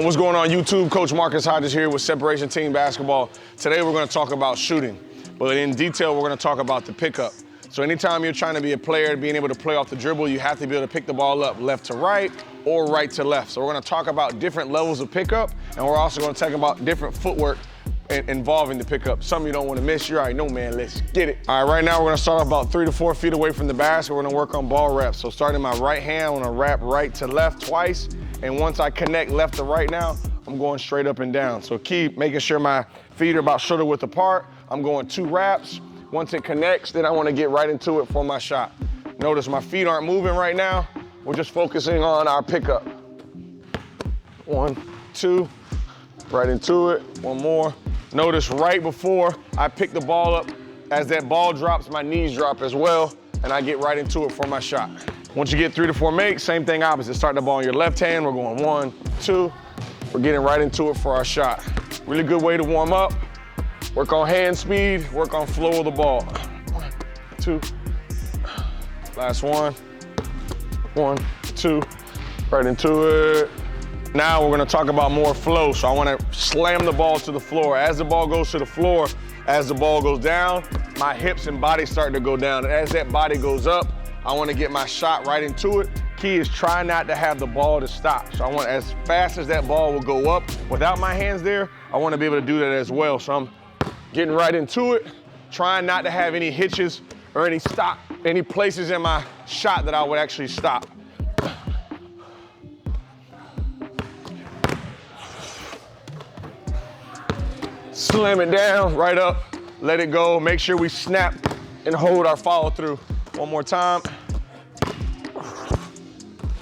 What's going on YouTube? Coach Marcus Hodges here with Separation Team Basketball. Today we're going to talk about shooting, but in detail we're going to talk about the pickup. So anytime you're trying to be a player, being able to play off the dribble, you have to be able to pick the ball up left to right or right to left. So we're going to talk about different levels of pickup, and we're also going to talk about different footwork involving the pickup. Something you don't want to miss. You already know, man. Let's get it. All right, right now we're going to start about 3 to 4 feet away from the basket. We're going to work on ball reps. So starting my right hand, I'm going to wrap right to left twice. And once I connect left to right now, I'm going straight up and down. So keep making sure my feet are about shoulder width apart. I'm going 2 wraps. Once it connects, then I want to get right into it for my shot. Notice my feet aren't moving right now. We're just focusing on our pickup. 1, 2, right into it. One more. Notice right before I pick the ball up, as that ball drops, my knees drop as well, and I get right into it for my shot. Once you get 3 to 4 makes, same thing opposite. Start the ball in your left hand. We're going 1, 2. We're getting right into it for our shot. Really good way to warm up. Work on hand speed, work on flow of the ball. 1, 2. Last one. 1, 2. Right into it. Now we're gonna talk about more flow. So I wanna slam the ball to the floor. As the ball goes to the floor, as the ball goes down, my hips and body start to go down. And as that body goes up, I wanna get my shot right into it. Key is try not to have the ball to stop. So I want, as fast as that ball will go up, without my hands there, I wanna be able to do that as well. So I'm getting right into it, trying not to have any hitches or any places in my shot that I would actually stop. Slam it down, right up, let it go. Make sure we snap and hold our follow through. One more time.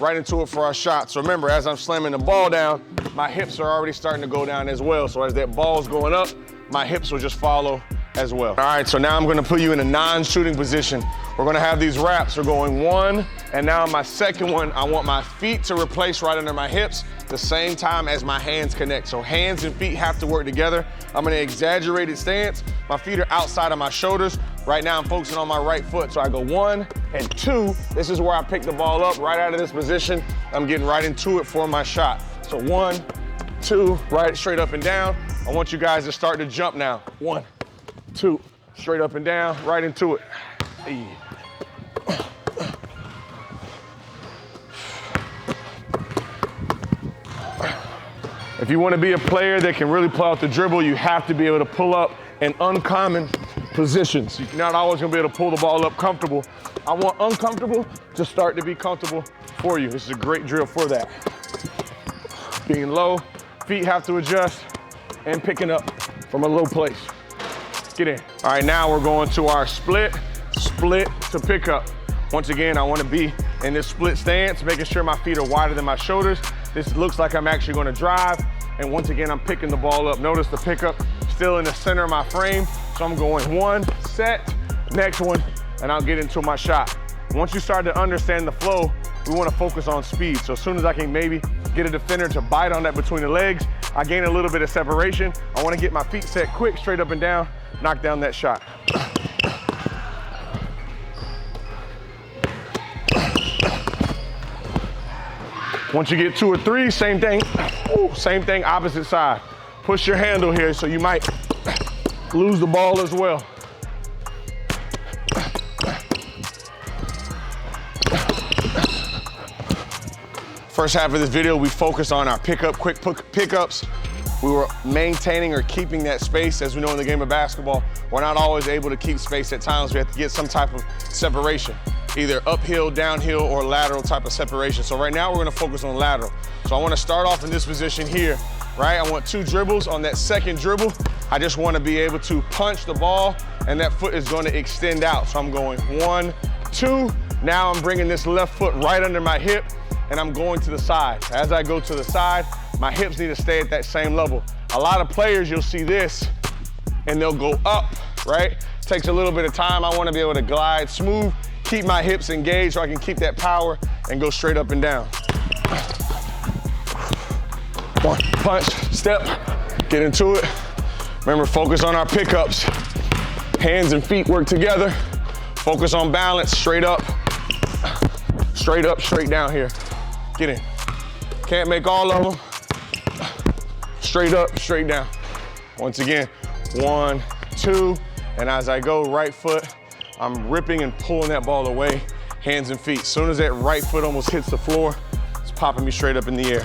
Right into it for our shot. So remember, as I'm slamming the ball down, my hips are already starting to go down as well. So as that ball's going up, my hips will just follow as well. All right, so now I'm gonna put you in a non-shooting position. We're gonna have these wraps. We're going 1, and now my second one, I want my feet to replace right under my hips the same time as my hands connect. So hands and feet have to work together. I'm in an exaggerated stance. My feet are outside of my shoulders. Right now I'm focusing on my right foot. So I go 1 and 2. This is where I pick the ball up right out of this position. I'm getting right into it for my shot. So 1, 2, right straight up and down. I want you guys to start to jump now. 1, 2, straight up and down, right into it. Hey. If you want to be a player that can really play off the dribble, you have to be able to pull up in uncommon positions. You're not always going to be able to pull the ball up comfortable. I want uncomfortable to start to be comfortable for you. This is a great drill for that. Being low, feet have to adjust, and picking up from a low place. Get in. All right, now we're going to our split to pick up. Once again, I want to be in this split stance, making sure my feet are wider than my shoulders. This looks like I'm actually going to drive, and once again, I'm picking the ball up. Notice the pickup still in the center of my frame, so I'm going 1, set, next one, and I'll get into my shot. Once you start to understand the flow, we want to focus on speed. So as soon as I can maybe get a defender to bite on that between the legs, I gain a little bit of separation. I want to get my feet set quick, straight up and down, knock down that shot. Once you get 2 or 3, same thing. Ooh, same thing, opposite side. Push your handle here so you might lose the ball as well. First half of this video, we focused on our quick pickups. We were maintaining or keeping that space. As we know in the game of basketball, we're not always able to keep space at times. We have to get some type of separation, either uphill, downhill, or lateral type of separation. So right now we're gonna focus on lateral. So I wanna start off in this position here, right? I want 2 dribbles. On that second dribble, I just wanna be able to punch the ball, and that foot is gonna extend out. So I'm going 1, 2. Now I'm bringing this left foot right under my hip, and I'm going to the side. As I go to the side, my hips need to stay at that same level. A lot of players, you'll see this, and they'll go up, right? Takes a little bit of time. I wanna be able to glide smooth, keep my hips engaged so I can keep that power and go straight up and down. 1, punch, step, get into it. Remember, focus on our pickups. Hands and feet work together. Focus on balance, straight up, straight down here. Get in. Can't make all of them. straight up, straight down. Once again, 1, 2, and as I go right foot, I'm ripping and pulling that ball away, hands and feet. As soon as that right foot almost hits the floor, it's popping me straight up in the air.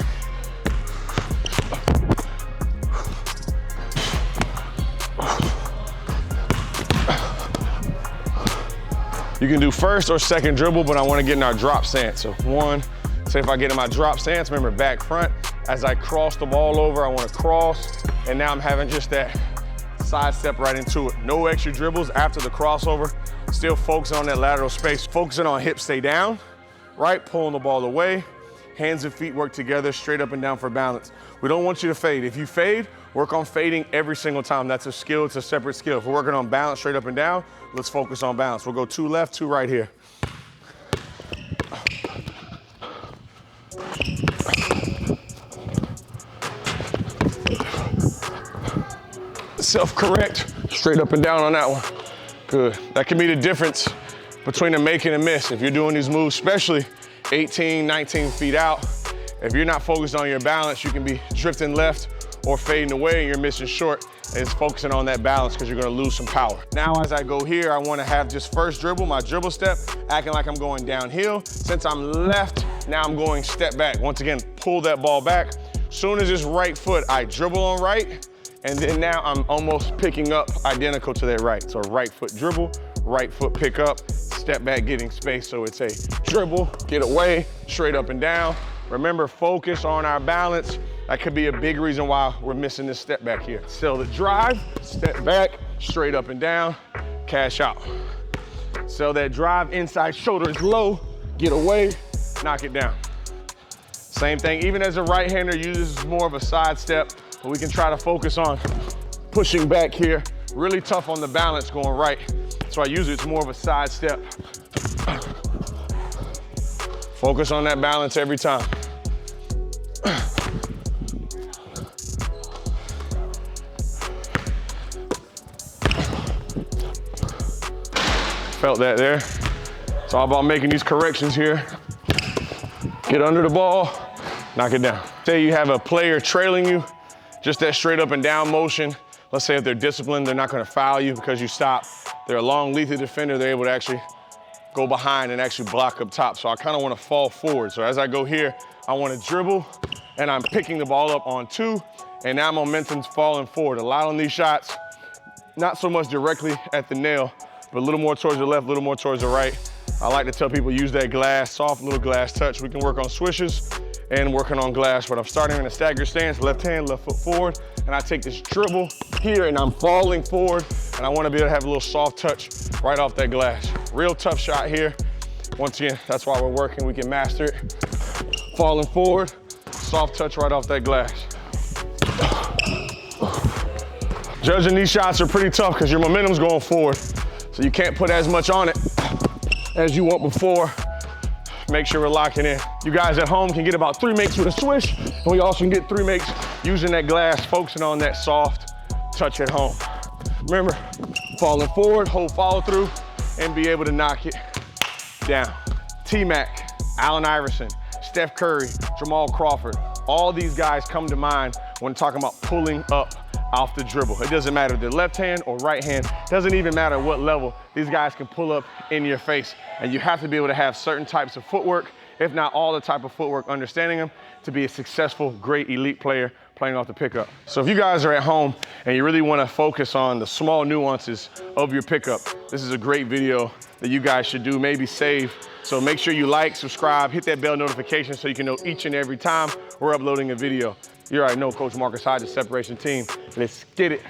You can do first or second dribble, but I want to get in our drop stance. So 1, say if I get in my drop stance, remember back front, as I cross the ball over, I want to cross, and now I'm having just that side step right into it. No extra dribbles after the crossover, still focusing on that lateral space, focusing on hips stay down, right, pulling the ball away, hands and feet work together, straight up and down for balance. We don't want you to fade. If you fade, work on fading every single time. That's a skill, it's a separate skill. If we're working on balance straight up and down, let's focus on balance. We'll go 2 left, 2 right here. Self-correct, straight up and down on that one. Good. That can be the difference between a make and a miss. If you're doing these moves, especially 18, 19 feet out, if you're not focused on your balance, you can be drifting left or fading away and you're missing short. And it's focusing on that balance because you're gonna lose some power. Now, as I go here, I wanna have just first dribble, my dribble step, acting like I'm going downhill. Since I'm left, now I'm going step back. Once again, pull that ball back. Soon as this right foot, I dribble on right, and then now I'm almost picking up identical to that right. So right foot dribble, right foot pick up, step back getting space. So it's a dribble, get away, straight up and down. Remember, focus on our balance. That could be a big reason why we're missing this step back here. Sell the drive, step back, straight up and down, cash out. Sell that drive, inside shoulder is low, get away, knock it down. Same thing, even as a right-hander, use this as more of a side step, but we can try to focus on pushing back here. Really tough on the balance going right. So I use it's more of a side step. Focus on that balance every time. Felt that there. It's all about making these corrections here. Get under the ball, knock it down. Say you have a player trailing you, just that straight up and down motion. Let's say if they're disciplined, they're not gonna foul you because you stop. They're a long, lethal defender, they're able to actually go behind and actually block up top. So I kind of want to fall forward. So as I go here, I want to dribble and I'm picking the ball up on 2, and now momentum's falling forward. A lot on these shots, not so much directly at the nail, but a little more towards the left, a little more towards the right. I like to tell people use that glass, soft little glass touch. We can work on swishes and working on glass, but I'm starting in a staggered stance, left hand, left foot forward, and I take this dribble here and I'm falling forward, and I want to be able to have a little soft touch right off that glass. Real tough shot here. Once again, that's why we're working, we can master it. Falling forward, soft touch right off that glass. Judging these shots are pretty tough because your momentum's going forward, so you can't put as much on it as you want before. Make sure we're locking in. You guys at home can get about 3 makes with a swish, and we also can get 3 makes using that glass, focusing on that soft touch at home. Remember, falling forward, hold follow through, and be able to knock it down. T-Mac, Allen Iverson, Steph Curry, Jamal Crawford, all these guys come to mind when talking about pulling up off the dribble. It doesn't matter if they're left hand or right hand, doesn't even matter what level, these guys can pull up in your face. And you have to be able to have certain types of footwork, if not all the type of footwork, understanding them to be a successful, great elite player playing off the pickup. So if you guys are at home and you really want to focus on the small nuances of your pickup, this is a great video that you guys should do, maybe save. So make sure you like, subscribe, hit that bell notification so you can know each and every time we're uploading a video. You already know Coach Marcus Hodges, Separation Team. Let's get it.